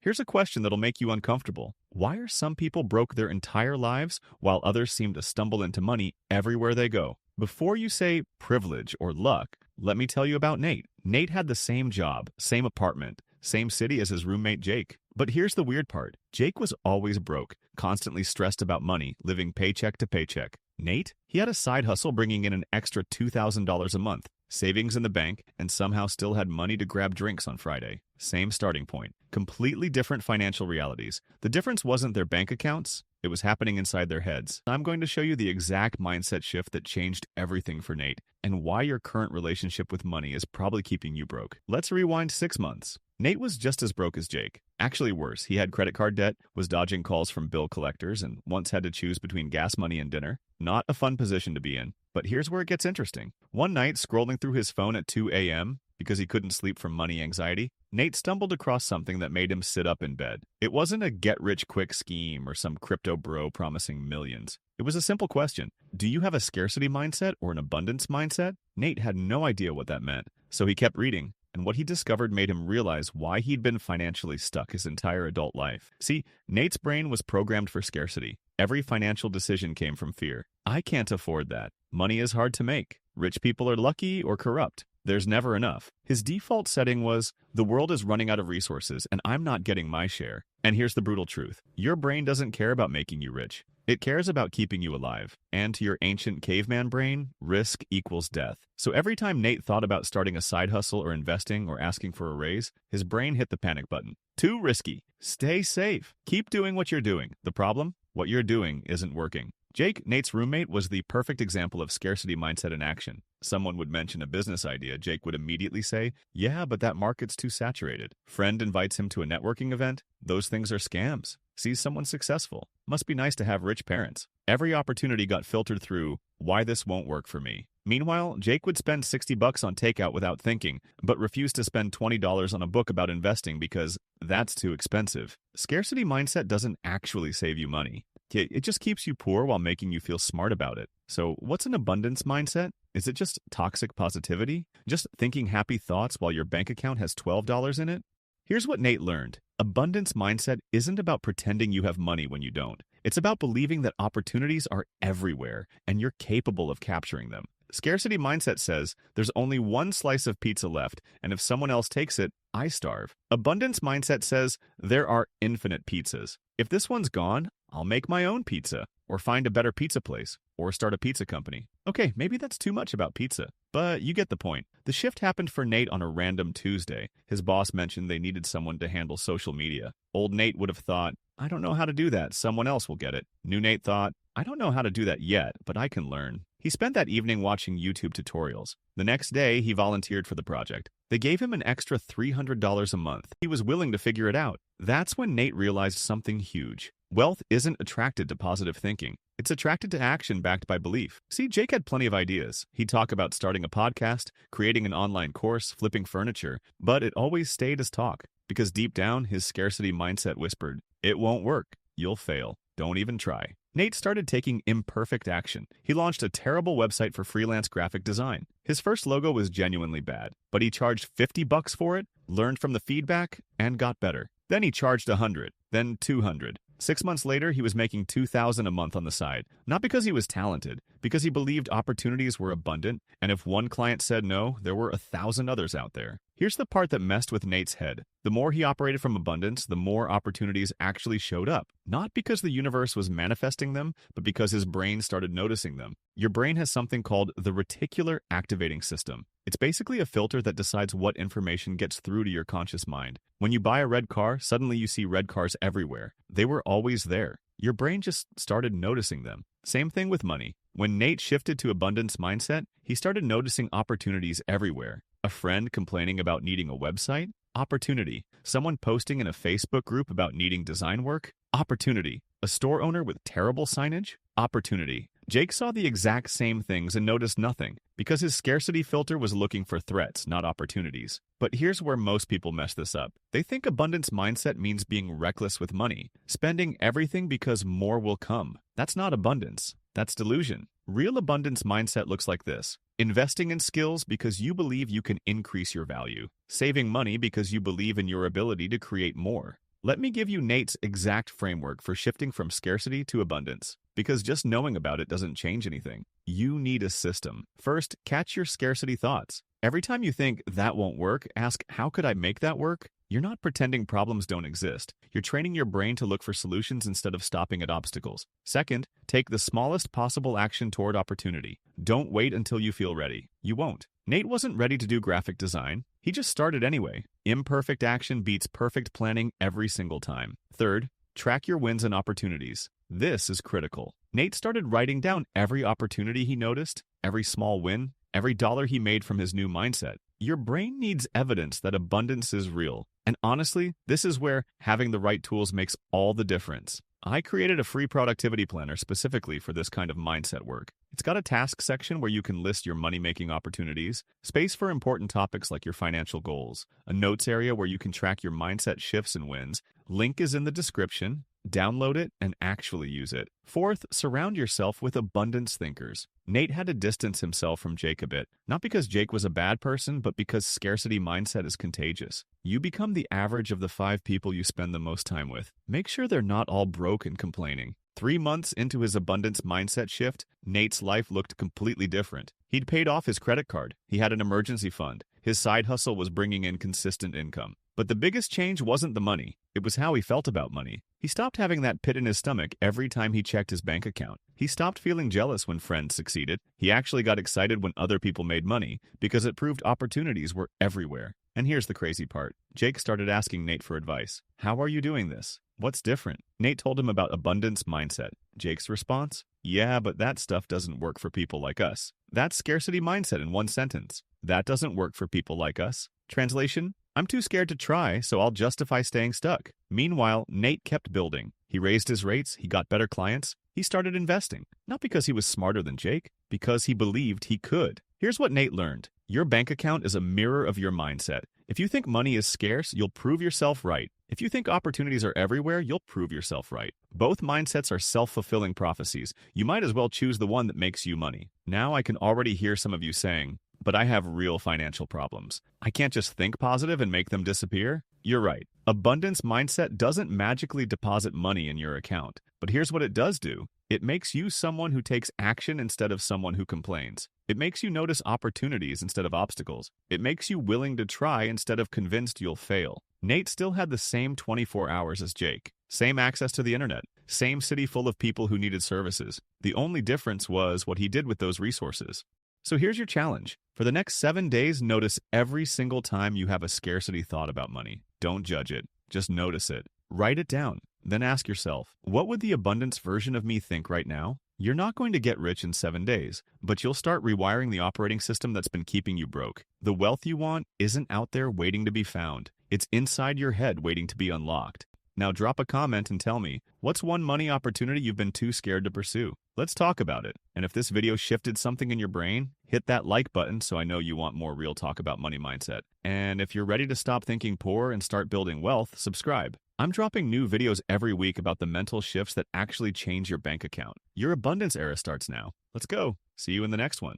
Here's a question that'll make you uncomfortable. Why are some people broke their entire lives while others seem to stumble into money everywhere they go? Before you say privilege or luck, let me tell you about Nate. Nate had the same job, same apartment, same city as his roommate Jake. But here's the weird part. Jake was always broke, constantly stressed about money, living paycheck to paycheck. Nate? He had a side hustle bringing in an extra $2,000 a month, savings in the bank, and somehow still had money to grab drinks on Friday. Same starting point. Completely different financial realities. The difference wasn't their bank accounts, it was happening inside their heads. I'm going to show you the exact mindset shift that changed everything for Nate, and why your current relationship with money is probably keeping you broke. Let's rewind 6 months. Nate was just as broke as Jake. Actually worse, he had credit card debt, was dodging calls from bill collectors, and once had to choose between gas money and dinner. Not a fun position to be in. But here's where it gets interesting. One night, scrolling through his phone at 2 a.m., because he couldn't sleep from money anxiety, Nate stumbled across something that made him sit up in bed. It wasn't a get-rich-quick scheme or some crypto bro promising millions. It was a simple question. Do you have a scarcity mindset or an abundance mindset? Nate had no idea what that meant, so he kept reading. And what he discovered made him realize why he'd been financially stuck his entire adult life. See, Nate's brain was programmed for scarcity. Every financial decision came from fear. I can't afford that. Money is hard to make. Rich people are lucky or corrupt. There's never enough. His default setting was, the world is running out of resources and I'm not getting my share. And here's the brutal truth. Your brain doesn't care about making you rich. It cares about keeping you alive. And to your ancient caveman brain, risk equals death. So every time Nate thought about starting a side hustle or investing or asking for a raise, his brain hit the panic button. Too risky. Stay safe. Keep doing what you're doing. The problem? What you're doing isn't working. Jake, Nate's roommate, was the perfect example of scarcity mindset in action. Someone would mention a business idea. Jake would immediately say, yeah, but that market's too saturated. Friend invites him to a networking event. Those things are scams. Sees someone successful. Must be nice to have rich parents. Every opportunity got filtered through, why this won't work for me. Meanwhile, Jake would spend $60 on takeout without thinking, but refused to spend $20 on a book about investing because that's too expensive. Scarcity mindset doesn't actually save you money. It just keeps you poor while making you feel smart about it. So what's an abundance mindset? Is it just toxic positivity? Just thinking happy thoughts while your bank account has $12 in it? Here's what Nate learned. Abundance mindset isn't about pretending you have money when you don't. It's about believing that opportunities are everywhere and you're capable of capturing them. Scarcity mindset says, there's only one slice of pizza left, and if someone else takes it, I starve. Abundance mindset says, there are infinite pizzas. If this one's gone, I'll make my own pizza, or find a better pizza place, or start a pizza company. Okay, maybe that's too much about pizza, but you get the point. The shift happened for Nate on a random Tuesday. His boss mentioned they needed someone to handle social media. Old Nate would have thought, I don't know how to do that, someone else will get it. New Nate thought, I don't know how to do that yet, but I can learn. He spent that evening watching YouTube tutorials. The next day, he volunteered for the project. They gave him an extra $300 a month. He was willing to figure it out. That's when Nate realized something huge. Wealth isn't attracted to positive thinking. It's attracted to action backed by belief. See, Jake had plenty of ideas. He'd talk about starting a podcast, creating an online course, flipping furniture, but it always stayed as talk. Because deep down, his scarcity mindset whispered, it won't work. You'll fail. Don't even try. Nate started taking imperfect action. He launched a terrible website for freelance graphic design. His first logo was genuinely bad, but he charged $50 for it, learned from the feedback, and got better. Then he charged $100, then $200. 6 months later, he was making $2,000 a month on the side. Not because he was talented, because he believed opportunities were abundant, and if one client said no, there were 1,000 others out there. Here's the part that messed with Nate's head. The more he operated from abundance, the more opportunities actually showed up. Not because the universe was manifesting them, but because his brain started noticing them. Your brain has something called the reticular activating system. It's basically a filter that decides what information gets through to your conscious mind. When you buy a red car, suddenly you see red cars everywhere. They were always there. Your brain just started noticing them. Same thing with money. When Nate shifted to abundance mindset, he started noticing opportunities everywhere. A friend complaining about needing a website? Opportunity. Someone posting in a Facebook group about needing design work? Opportunity. A store owner with terrible signage? Opportunity. Jake saw the exact same things and noticed nothing, because his scarcity filter was looking for threats, not opportunities. But here's where most people mess this up. They think abundance mindset means being reckless with money, spending everything because more will come. That's not abundance. That's delusion. Real abundance mindset looks like this. Investing in skills because you believe you can increase your value. Saving money because you believe in your ability to create more. Let me give you Nate's exact framework for shifting from scarcity to abundance. Because just knowing about it doesn't change anything. You need a system. First, catch your scarcity thoughts. Every time you think, that won't work, ask, how could I make that work? You're not pretending problems don't exist. You're training your brain to look for solutions instead of stopping at obstacles. Second, take the smallest possible action toward opportunity. Don't wait until you feel ready. You won't. Nate wasn't ready to do graphic design. He just started anyway. Imperfect action beats perfect planning every single time. Third, track your wins and opportunities. This is critical. Nate started writing down every opportunity he noticed, every small win, every dollar he made from his new mindset. Your brain needs evidence that abundance is real. And honestly, this is where having the right tools makes all the difference. I created a free productivity planner specifically for this kind of mindset work. It's got a task section where you can list your money-making opportunities, space for important topics like your financial goals, a notes area where you can track your mindset shifts and wins. Link is in the description. Download it and actually use it. Fourth, surround yourself with abundance thinkers. Nate had to distance himself from Jake a bit, not because Jake was a bad person, but because scarcity mindset is contagious. You become the average of the 5 people you spend the most time with. Make sure they're not all broke and complaining. 3 months into his abundance mindset shift, Nate's life looked completely different. He'd paid off his credit card. He had an emergency fund. His side hustle was bringing in consistent income. But the biggest change wasn't the money. It was how he felt about money. He stopped having that pit in his stomach every time he checked his bank account. He stopped feeling jealous when friends succeeded. He actually got excited when other people made money because it proved opportunities were everywhere. And here's the crazy part. Jake started asking Nate for advice. How are you doing this? What's different? Nate told him about abundance mindset. Jake's response? Yeah, but that stuff doesn't work for people like us. That's scarcity mindset in one sentence. That doesn't work for people like us. Translation? I'm too scared to try, so I'll justify staying stuck. Meanwhile, Nate kept building. He raised his rates, he got better clients, he started investing. Not because he was smarter than Jake, because he believed he could. Here's what Nate learned. Your bank account is a mirror of your mindset. If you think money is scarce, you'll prove yourself right. If you think opportunities are everywhere, you'll prove yourself right. Both mindsets are self-fulfilling prophecies. You might as well choose the one that makes you money. Now I can already hear some of you saying, but I have real financial problems. I can't just think positive and make them disappear. You're right. Abundance mindset doesn't magically deposit money in your account. But here's what it does do. It makes you someone who takes action instead of someone who complains. It makes you notice opportunities instead of obstacles. It makes you willing to try instead of convinced you'll fail. Nate still had the same 24 hours as Jake. Same access to the internet. Same city full of people who needed services. The only difference was what he did with those resources. So here's your challenge. For the next 7 days, notice every single time you have a scarcity thought about money. Don't judge it. Just notice it. Write it down. Then ask yourself, what would the abundance version of me think right now? You're not going to get rich in 7 days, but you'll start rewiring the operating system that's been keeping you broke. The wealth you want isn't out there waiting to be found. It's inside your head waiting to be unlocked. Now drop a comment and tell me, what's one money opportunity you've been too scared to pursue? Let's talk about it. And if this video shifted something in your brain, hit that like button so I know you want more real talk about money mindset. And if you're ready to stop thinking poor and start building wealth, subscribe. I'm dropping new videos every week about the mental shifts that actually change your bank account. Your abundance era starts now. Let's go. See you in the next one.